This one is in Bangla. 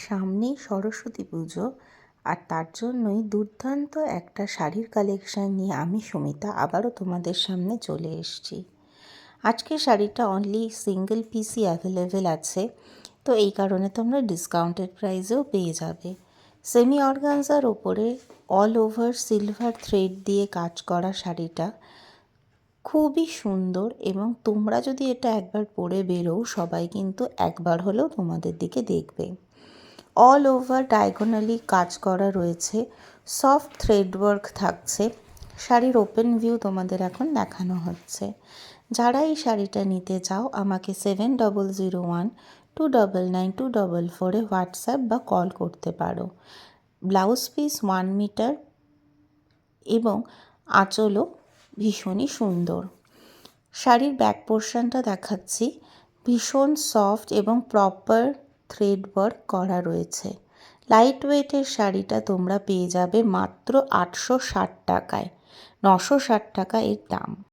সামনেই সরস্বতী পুজো, আর তার জন্যই দুর্দান্ত একটা শাড়ির কালেকশান নিয়ে আমি সুমিতা আবারও তোমাদের সামনে চলে এসেছি। আজকে শাড়িটা অনলি সিঙ্গেল পিসই অ্যাভেলেবেল আছে, তো এই কারণে তোমরা ডিসকাউন্টেড প্রাইসেও পেয়ে যাবে। সেমি অর্গানজার ওপরে অল ওভার সিলভার থ্রেড দিয়ে কাজ করা শাড়িটা খুবই সুন্দর, এবং তোমরা যদি এটা একবার পরে বেরোও সবাই কিন্তু একবার হলেও তোমাদের দিকে দেখবে। অল ওভার ডায়াগোনালি কাজ করা রয়েছে, সফট থ্রেড ওয়ার্ক থাকছে। শাড়ির ওপেন ভিউ তোমাদের এখন দেখানো হচ্ছে। যারা এই শাড়িটা নিতে চাও আমাকে 7001299244 হোয়াটসঅ্যাপ বা কল করতে পারো। ব্লাউজ পিস 1 মিটার এবং আঁচলও ভীষণই সুন্দর। শাড়ির ব্যাক পোর্শনটা দেখাচ্ছি, ভীষণ সফট এবং প্রপার থ্রেড ওয়ার্ক করা রয়েছে। লাইট ওয়েটের শাড়িটা তোমরা পেয়ে যাবে মাত্র 860 টাকায়। 960 টাকা এর দাম।